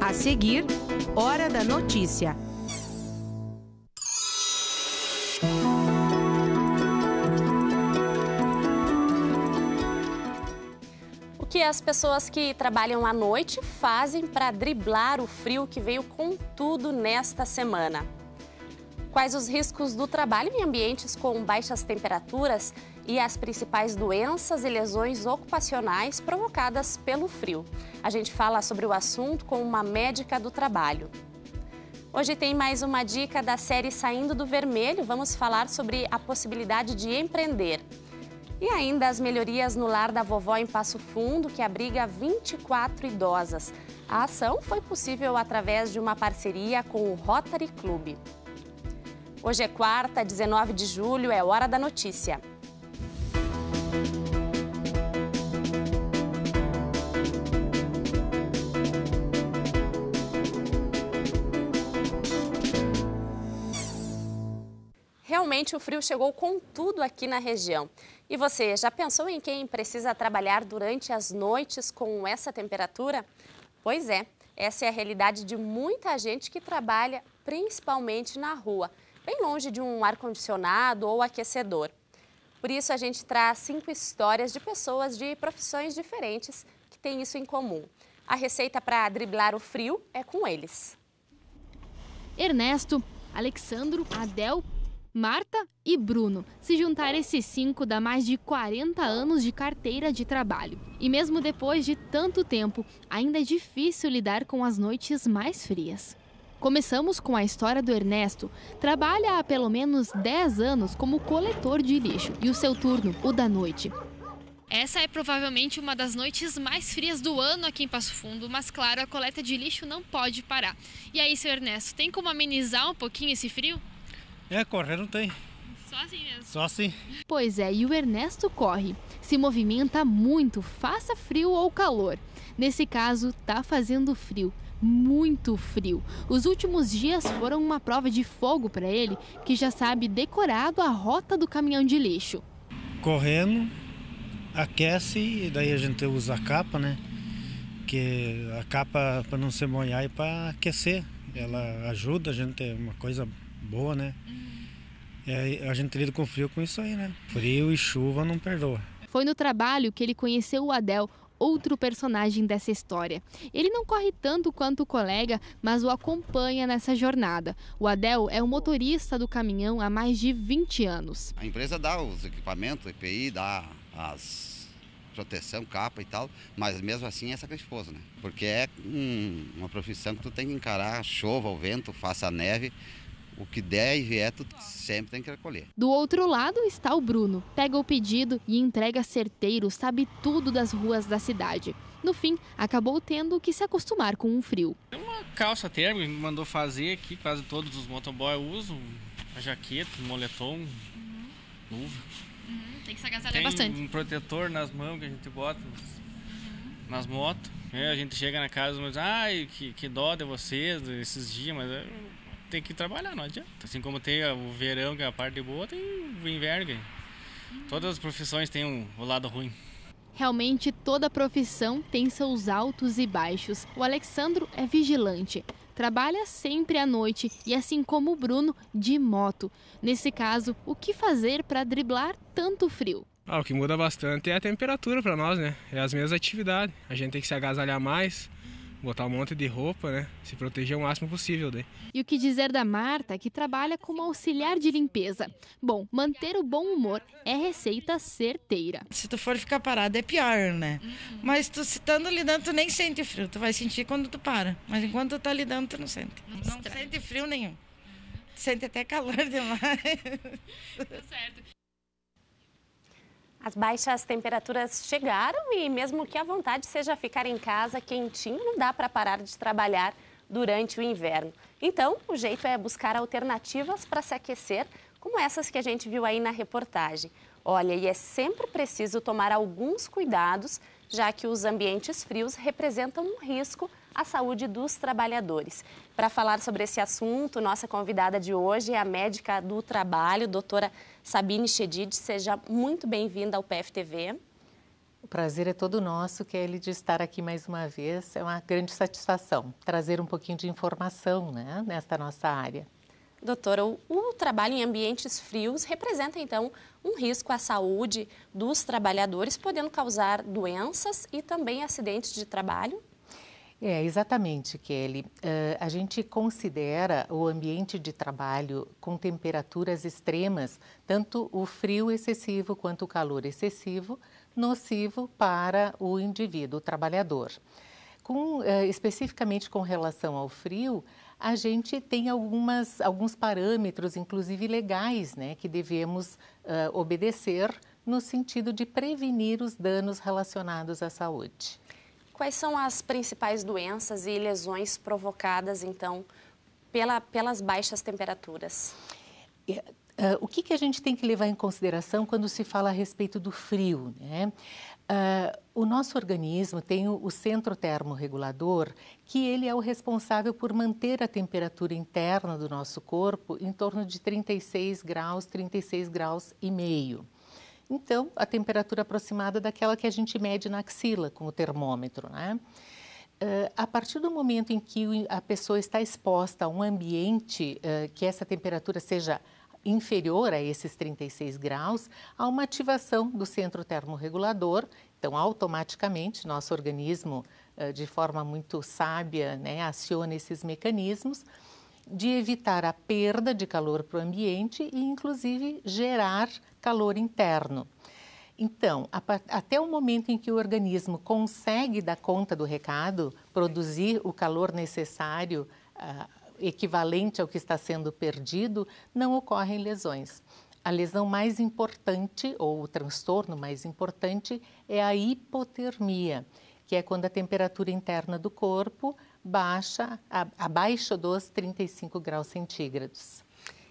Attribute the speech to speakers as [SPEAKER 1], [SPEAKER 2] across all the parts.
[SPEAKER 1] A seguir, Hora da Notícia.
[SPEAKER 2] O que as pessoas que trabalham à noite fazem para driblar o frio que veio com tudo nesta semana? Quais os riscos do trabalho em ambientes com baixas temperaturas e as principais doenças e lesões ocupacionais provocadas pelo frio? A gente fala sobre o assunto com uma médica do trabalho. Hoje tem mais uma dica da série Saindo do Vermelho. Vamos falar sobre a possibilidade de empreender. E ainda as melhorias no lar da vovó em Passo Fundo, que abriga 24 idosas. A ação foi possível através de uma parceria com o Rotary Club. Hoje é quarta, 19 de julho, é Hora da Notícia. Realmente o frio chegou com tudo aqui na região. E você, já pensou em quem precisa trabalhar durante as noites com essa temperatura? Pois é, essa é a realidade de muita gente que trabalha principalmente na rua, bem longe de um ar-condicionado ou aquecedor. Por isso a gente traz 5 histórias de pessoas de profissões diferentes que têm isso em comum. A receita para driblar o frio é com eles.
[SPEAKER 3] Ernesto, Alexandro, Adel, Marta e Bruno. Se juntar esses 5 dá mais de 40 anos de carteira de trabalho. E mesmo depois de tanto tempo, ainda é difícil lidar com as noites mais frias. Começamos com a história do Ernesto. Trabalha há pelo menos 10 anos como coletor de lixo e o seu turno, o da noite. Essa é provavelmente uma das noites mais frias do ano aqui em Passo Fundo, mas claro, a coleta de lixo não pode parar. E aí, seu Ernesto, tem como amenizar um pouquinho esse frio?
[SPEAKER 4] Correr não tem.
[SPEAKER 3] Só assim mesmo?
[SPEAKER 4] Só assim.
[SPEAKER 3] Pois é, e o Ernesto corre. Se movimenta muito, faça frio ou calor. Nesse caso, tá fazendo frio. Muito frio. Os últimos dias foram uma prova de fogo para ele, que já sabe decorado a rota do caminhão de lixo.
[SPEAKER 4] Correndo, aquece e daí a gente usa a capa, né? Que a capa para não se molhar e para aquecer. Ela ajuda a gente, é uma coisa boa, né? A gente lida com frio com isso aí, né? Frio e chuva não perdoa.
[SPEAKER 3] Foi no trabalho que ele conheceu o Adel, outro personagem dessa história. Ele não corre tanto quanto o colega, mas o acompanha nessa jornada. O Adel é o motorista do caminhão há mais de 20 anos.
[SPEAKER 5] A empresa dá os equipamentos, EPI, dá as proteção, capa e tal, mas mesmo assim é sacrifício, né? Porque é uma profissão que tu tem que encarar, chova ou vento, faça neve. O que der e vier, tu sempre tem que recolher.
[SPEAKER 3] Do outro lado está o Bruno. Pega o pedido e entrega certeiro, sabe tudo das ruas da cidade. No fim, acabou tendo que se acostumar com o frio.
[SPEAKER 6] Uma calça térmica que mandou fazer aqui, quase todos os motoboys usam. A jaqueta, moletom, luva.
[SPEAKER 3] Tem que se agasalhar bastante.
[SPEAKER 6] Tem um protetor nas mãos que a gente bota nas motos. A gente chega na casa e diz, ai, que dó de vocês esses dias, mas... tem que trabalhar, não adianta. Assim como tem o verão, que é a parte boa, tem o inverno. Todas as profissões têm o lado ruim.
[SPEAKER 3] Realmente, toda profissão tem seus altos e baixos. O Alexandro é vigilante. Trabalha sempre à noite e, assim como o Bruno, de moto. Nesse caso, o que fazer para driblar tanto frio?
[SPEAKER 7] O que muda bastante é a temperatura para nós, né? É as mesmas atividades. A gente tem que se agasalhar mais, botar um monte de roupa, né? Se proteger o máximo possível daí.
[SPEAKER 3] E o que dizer da Marta, que trabalha como auxiliar de limpeza? Bom, manter o bom humor é receita certeira.
[SPEAKER 8] Se tu for ficar parado é pior, né? Mas tu estando lidando, tu nem sente frio. Tu vai sentir quando tu para. Mas enquanto tu tá lidando, tu não sente. Não sente frio nenhum. Tu sente até calor demais.
[SPEAKER 3] Tá certo.
[SPEAKER 2] As baixas temperaturas chegaram e mesmo que a vontade seja ficar em casa quentinho, não dá para parar de trabalhar durante o inverno. Então, o jeito é buscar alternativas para se aquecer, como essas que a gente viu aí na reportagem. Olha, e é sempre preciso tomar alguns cuidados, já que os ambientes frios representam um risco à saúde dos trabalhadores. Para falar sobre esse assunto, nossa convidada de hoje é a médica do trabalho, doutora Sabine Chedid. Seja muito bem-vinda ao PFTV.
[SPEAKER 9] O prazer é todo nosso, Kelly, de estar aqui mais uma vez. É uma grande satisfação trazer um pouquinho de informação, né, nesta nossa área.
[SPEAKER 2] Doutora, o trabalho em ambientes frios representa, então, um risco à saúde dos trabalhadores, podendo causar doenças e também acidentes de trabalho?
[SPEAKER 9] Exatamente, Kelly. A gente considera o ambiente de trabalho com temperaturas extremas, tanto o frio excessivo quanto o calor excessivo, nocivo para o indivíduo, o trabalhador. Especificamente com relação ao frio, a gente tem alguns parâmetros, inclusive legais, né, que devemos obedecer no sentido de prevenir os danos relacionados à saúde.
[SPEAKER 2] Quais são as principais doenças e lesões provocadas, então, pelas baixas temperaturas?
[SPEAKER 9] O que a gente tem que levar em consideração quando se fala a respeito do frio, né? O nosso organismo tem o centro termorregulador, que ele é o responsável por manter a temperatura interna do nosso corpo em torno de 36 graus e meio. Então, a temperatura aproximada daquela que a gente mede na axila com o termômetro, né? A partir do momento em que a pessoa está exposta a um ambiente que essa temperatura seja inferior a esses 36 graus, há uma ativação do centro termorregulador. Então, automaticamente, nosso organismo, de forma muito sábia, né, aciona esses mecanismos de evitar a perda de calor para o ambiente e, inclusive, gerar calor interno. Então, até o momento em que o organismo consegue dar conta do recado, produzir o calor necessário, equivalente ao que está sendo perdido, não ocorrem lesões. A lesão mais importante, ou o transtorno mais importante, é a hipotermia, que é quando a temperatura interna do corpo baixa abaixo dos 35 graus centígrados.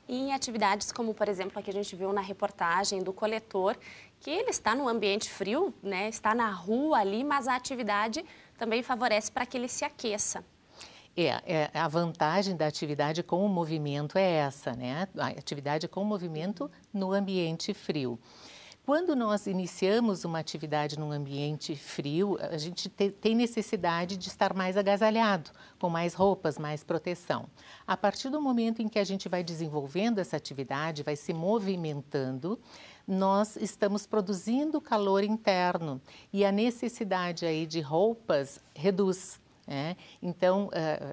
[SPEAKER 2] E em atividades como, por exemplo, a que a gente viu na reportagem do coletor, que ele está no ambiente frio, né, está na rua ali, mas a atividade também favorece para que ele se aqueça.
[SPEAKER 9] A vantagem da atividade com o movimento é essa, né? A atividade com o movimento no ambiente frio. Quando nós iniciamos uma atividade num ambiente frio, a gente tem necessidade de estar mais agasalhado, com mais roupas, mais proteção. A partir do momento em que a gente vai desenvolvendo essa atividade, vai se movimentando, nós estamos produzindo calor interno e a necessidade aí de roupas reduz. Então,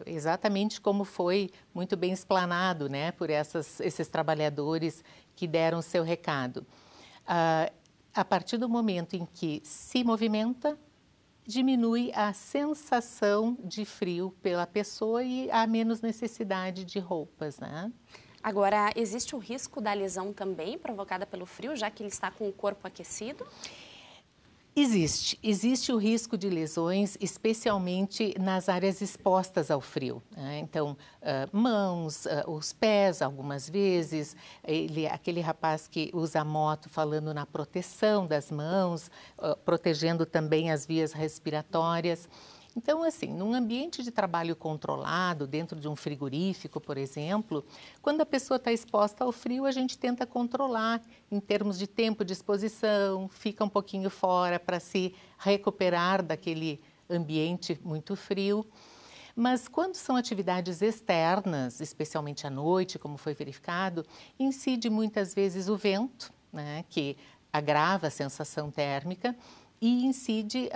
[SPEAKER 9] exatamente como foi muito bem explanado, né, por esses trabalhadores que deram seu recado. A partir do momento em que se movimenta, diminui a sensação de frio pela pessoa e há menos necessidade de roupas, né?
[SPEAKER 2] Agora, existe o risco da lesão também provocada pelo frio, já que ele está com o corpo aquecido?
[SPEAKER 9] Existe o risco de lesões, especialmente nas áreas expostas ao frio, né? Então, mãos, os pés, algumas vezes, aquele rapaz que usa moto falando na proteção das mãos, protegendo também as vias respiratórias. Então, assim, num ambiente de trabalho controlado, dentro de um frigorífico, por exemplo, quando a pessoa está exposta ao frio, a gente tenta controlar em termos de tempo de exposição, fica um pouquinho fora para se recuperar daquele ambiente muito frio. Mas quando são atividades externas, especialmente à noite, como foi verificado, incide muitas vezes o vento, né, que agrava a sensação térmica e incide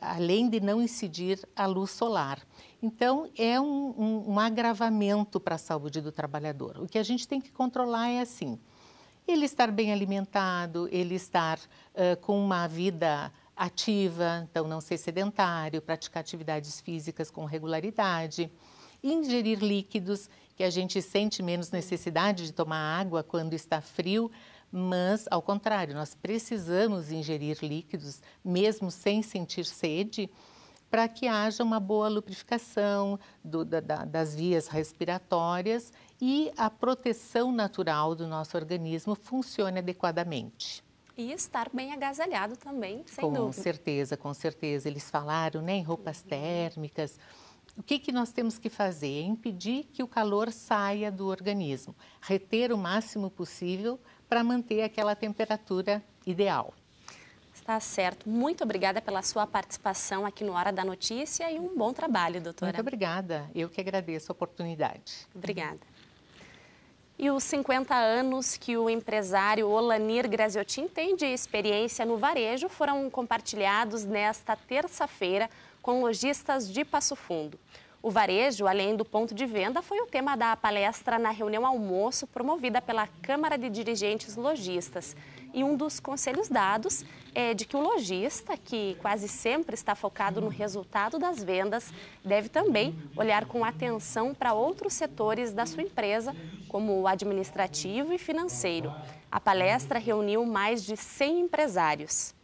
[SPEAKER 9] além de não incidir a luz solar. Então, é um agravamento para a saúde do trabalhador. O que a gente tem que controlar é assim, ele estar bem alimentado, ele estar com uma vida ativa, então não ser sedentário, praticar atividades físicas com regularidade, ingerir líquidos, que a gente sente menos necessidade de tomar água quando está frio, mas, ao contrário, nós precisamos ingerir líquidos, mesmo sem sentir sede, para que haja uma boa lubrificação das vias respiratórias e a proteção natural do nosso organismo funcione adequadamente.
[SPEAKER 2] E estar bem agasalhado também, sem dúvida.
[SPEAKER 9] Com certeza. Eles falaram, né, em roupas térmicas. O que nós temos que fazer? É impedir que o calor saia do organismo, reter o máximo possível para manter aquela temperatura ideal.
[SPEAKER 2] Tá certo. Muito obrigada pela sua participação aqui no Hora da Notícia e um bom trabalho, doutora.
[SPEAKER 9] Muito obrigada. Eu que agradeço a oportunidade.
[SPEAKER 2] Obrigada. E os 50 anos que o empresário Olanir Graziotin tem de experiência no varejo foram compartilhados nesta terça-feira com lojistas de Passo Fundo. O varejo, além do ponto de venda, foi o tema da palestra na reunião almoço promovida pela Câmara de Dirigentes Lojistas. E um dos conselhos dados é de que o lojista, que quase sempre está focado no resultado das vendas, deve também olhar com atenção para outros setores da sua empresa, como o administrativo e financeiro. A palestra reuniu mais de 100 empresários.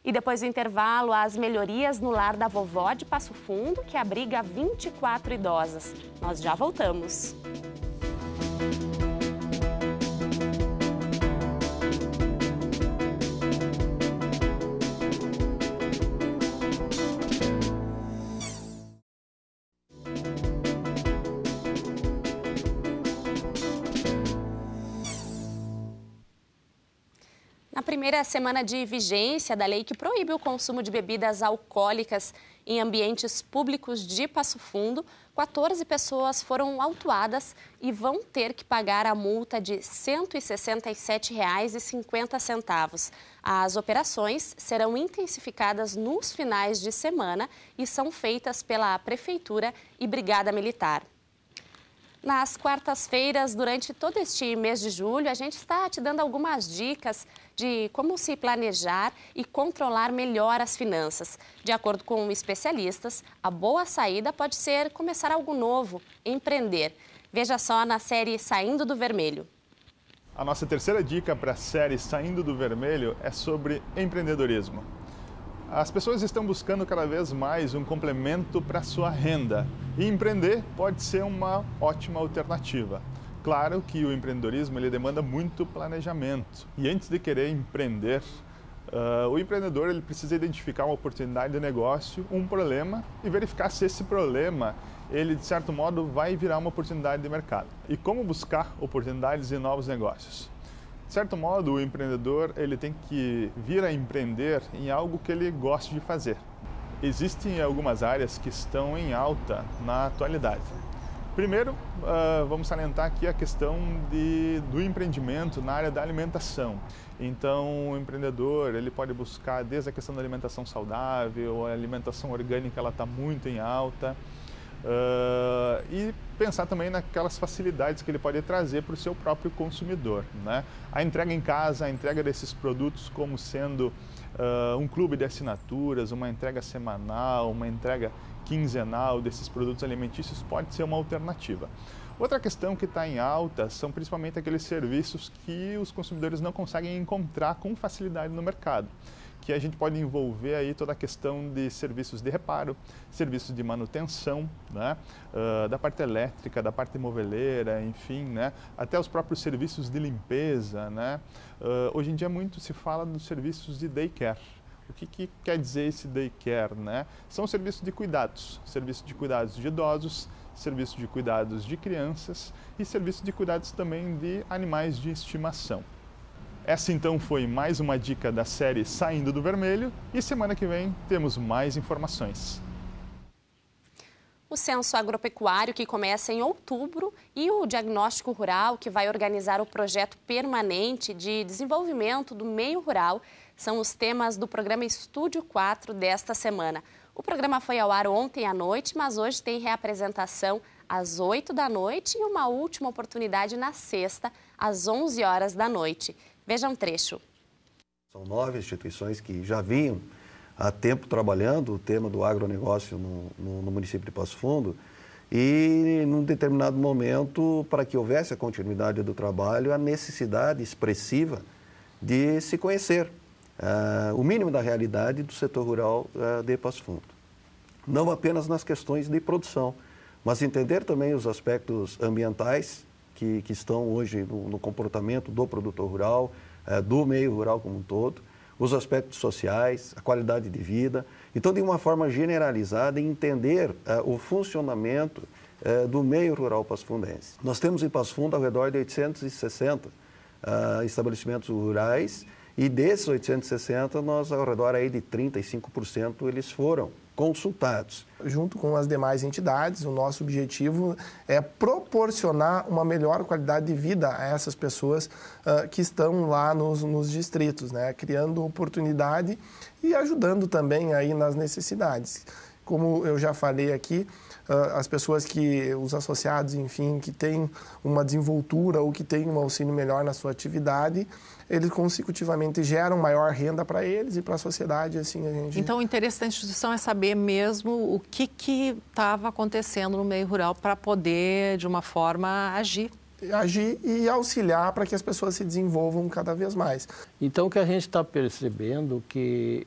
[SPEAKER 2] E depois do intervalo, as melhorias no lar da vovó de Passo Fundo, que abriga 24 idosas. Nós já voltamos. Na primeira semana de vigência da lei que proíbe o consumo de bebidas alcoólicas em ambientes públicos de Passo Fundo, 14 pessoas foram autuadas e vão ter que pagar a multa de R$ 167,50. As operações serão intensificadas nos finais de semana e são feitas pela Prefeitura e Brigada Militar. Nas quartas-feiras, durante todo este mês de julho, a gente está te dando algumas dicas de como se planejar e controlar melhor as finanças. De acordo com especialistas, a boa saída pode ser começar algo novo, empreender. Veja só na série Saindo do Vermelho.
[SPEAKER 10] A nossa terceira dica para a série Saindo do Vermelho é sobre empreendedorismo. As pessoas estão buscando cada vez mais um complemento para a sua renda e empreender pode ser uma ótima alternativa. Claro que o empreendedorismo ele demanda muito planejamento e antes de querer empreender, o empreendedor ele precisa identificar uma oportunidade de negócio, um problema e verificar se esse problema ele de certo modo vai virar uma oportunidade de mercado. E como buscar oportunidades de novos negócios? De certo modo, o empreendedor ele tem que vir a empreender em algo que ele goste de fazer. Existem algumas áreas que estão em alta na atualidade. Primeiro, vamos salientar aqui a questão do empreendimento na área da alimentação. Então, o empreendedor ele pode buscar desde a questão da alimentação saudável, a alimentação orgânica ela está muito em alta. E pensar também naquelas facilidades que ele pode trazer para o seu próprio consumidor, né? A entrega em casa, a entrega desses produtos como sendo um clube de assinaturas, uma entrega semanal, uma entrega quinzenal desses produtos alimentícios pode ser uma alternativa. Outra questão que está em alta são principalmente aqueles serviços que os consumidores não conseguem encontrar com facilidade no mercado, que a gente pode envolver aí toda a questão de serviços de reparo, serviços de manutenção, né? Da parte elétrica, da parte moveleira, enfim, né? Até os próprios serviços de limpeza, né? Hoje em dia muito se fala dos serviços de daycare. O que quer dizer esse daycare, né? São serviços de cuidados de idosos, serviços de cuidados de crianças e serviços de cuidados também de animais de estimação. Essa então foi mais uma dica da série Saindo do Vermelho e semana que vem temos mais informações.
[SPEAKER 2] O Censo Agropecuário, que começa em outubro, e o Diagnóstico Rural, que vai organizar o projeto permanente de desenvolvimento do meio rural, são os temas do programa Estúdio 4 desta semana. O programa foi ao ar ontem à noite, mas hoje tem reapresentação às 8 da noite e uma última oportunidade na sexta, às 11 horas da noite. Veja um trecho.
[SPEAKER 11] São 9 instituições que já vinham há tempo trabalhando o tema do agronegócio no município de Passo Fundo e, num determinado momento, para que houvesse a continuidade do trabalho, a necessidade expressiva de se conhecer o mínimo da realidade do setor rural de Passo Fundo. Não apenas nas questões de produção, mas entender também os aspectos ambientais que estão hoje no comportamento do produtor rural, do meio rural como um todo, os aspectos sociais, a qualidade de vida. Então, de uma forma generalizada, entender o funcionamento do meio rural passofundense. Nós temos em Passo Fundo ao redor de 860 estabelecimentos rurais E desses 860, nós ao redor aí de 35% eles foram consultados.
[SPEAKER 12] Junto com as demais entidades, o nosso objetivo é proporcionar uma melhor qualidade de vida a essas pessoas que estão lá nos distritos, né? Criando oportunidade e ajudando também aí nas necessidades. Como eu já falei aqui, as pessoas os associados, enfim, que têm uma desenvoltura ou que têm um auxílio melhor na sua atividade, eles consecutivamente geram maior renda para eles e para a sociedade, assim, a gente...
[SPEAKER 13] Então, o interesse da instituição é saber mesmo o que estava acontecendo no meio rural para poder, de uma forma, agir
[SPEAKER 12] e auxiliar para que as pessoas se desenvolvam cada vez mais.
[SPEAKER 14] Então, o que a gente está percebendo que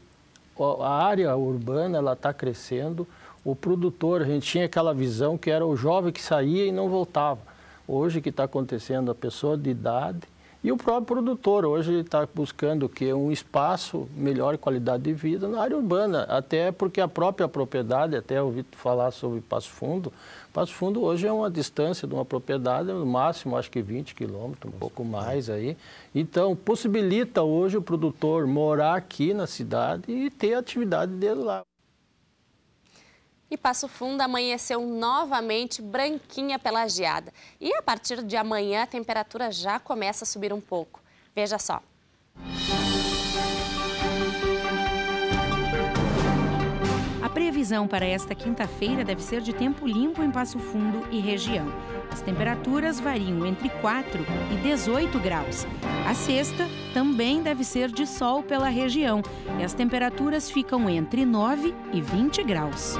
[SPEAKER 14] a área urbana ela está crescendo, o produtor, a gente tinha aquela visão que era o jovem que saía e não voltava. Hoje o que está acontecendo, a pessoa de idade e o próprio produtor, hoje está buscando o quê? Um espaço, melhor qualidade de vida na área urbana, até porque a própria propriedade, até ouvi falar sobre Passo Fundo hoje é uma distância de uma propriedade, no máximo acho que 20 quilômetros, um pouco mais aí. Então, possibilita hoje o produtor morar aqui na cidade e ter a atividade dele lá.
[SPEAKER 2] E Passo Fundo amanheceu novamente branquinha pela geada. E a partir de amanhã a temperatura já começa a subir um pouco. Veja só.
[SPEAKER 15] A previsão para esta quinta-feira deve ser de tempo limpo em Passo Fundo e região. As temperaturas variam entre 4 e 18 graus. A sexta também deve ser de sol pela região e as temperaturas ficam entre 9 e 20 graus.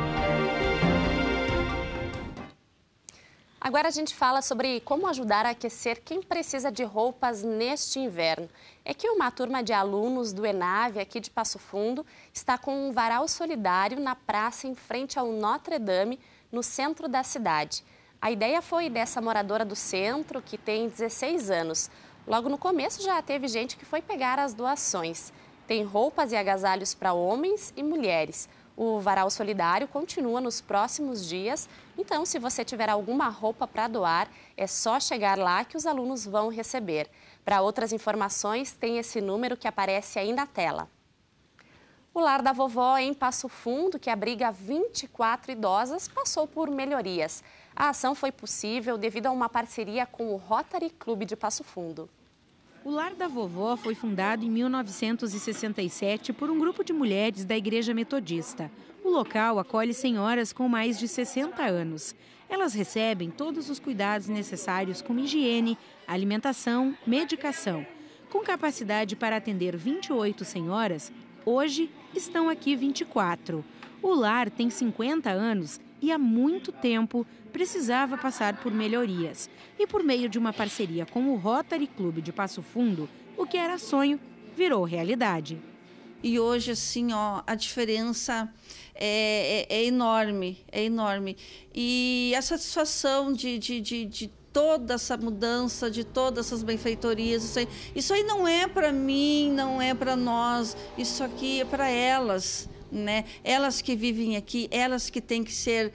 [SPEAKER 2] Agora a gente fala sobre como ajudar a aquecer quem precisa de roupas neste inverno. É que uma turma de alunos do ENAVE, aqui de Passo Fundo, está com um varal solidário na praça em frente ao Notre Dame, no centro da cidade. A ideia foi dessa moradora do centro, que tem 16 anos. Logo no começo já teve gente que foi pegar as doações. Tem roupas e agasalhos para homens e mulheres. O varal solidário continua nos próximos dias, então se você tiver alguma roupa para doar, é só chegar lá que os alunos vão receber. Para outras informações, tem esse número que aparece aí na tela. O Lar da Vovó em Passo Fundo, que abriga 24 idosas, passou por melhorias. A ação foi possível devido a uma parceria com o Rotary Clube de Passo Fundo.
[SPEAKER 15] O Lar da Vovó foi fundado em 1967 por um grupo de mulheres da Igreja Metodista. O local acolhe senhoras com mais de 60 anos. Elas recebem todos os cuidados necessários como higiene, alimentação, medicação. Com capacidade para atender 28 senhoras, hoje estão aqui 24. O lar tem 50 anos e há muito tempo precisava passar por melhorias. E por meio de uma parceria com o Rotary Clube de Passo Fundo, o que era sonho virou realidade.
[SPEAKER 16] E hoje, assim, ó, a diferença é enorme, é enorme. E a satisfação de toda essa mudança, de todas essas benfeitorias, isso aí não é para mim, não é para nós, isso aqui é para elas. Né? Elas que vivem aqui, elas que têm que ser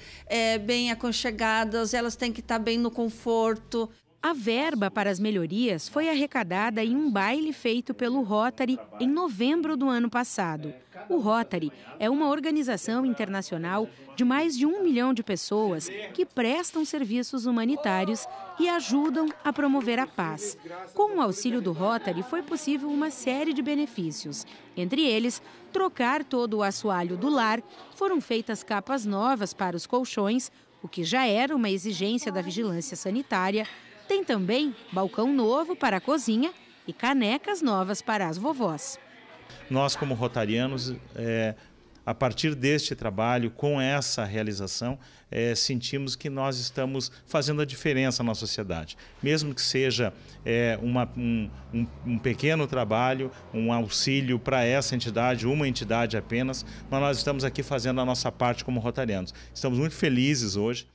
[SPEAKER 16] bem aconchegadas, elas têm que estar bem no conforto.
[SPEAKER 15] A verba para as melhorias foi arrecadada em um baile feito pelo Rotary em novembro do ano passado. O Rotary é uma organização internacional de mais de 1 milhão de pessoas que prestam serviços humanitários e ajudam a promover a paz. Com o auxílio do Rotary, foi possível uma série de benefícios. Entre eles, trocar todo o assoalho do lar, foram feitas capas novas para os colchões, o que já era uma exigência da vigilância sanitária. Tem também balcão novo para a cozinha e canecas novas para as vovós.
[SPEAKER 17] Nós, como rotarianos, a partir deste trabalho, com essa realização, sentimos que nós estamos fazendo a diferença na sociedade. Mesmo que seja um pequeno trabalho, um auxílio para essa entidade, uma entidade apenas, mas nós estamos aqui fazendo a nossa parte como rotarianos. Estamos muito felizes hoje.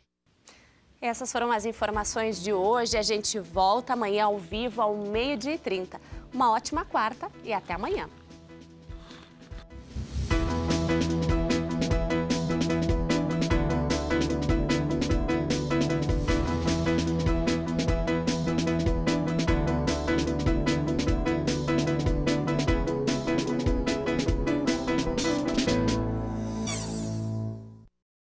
[SPEAKER 2] Essas foram as informações de hoje. A gente volta amanhã ao vivo ao 12h30. Uma ótima quarta e até amanhã.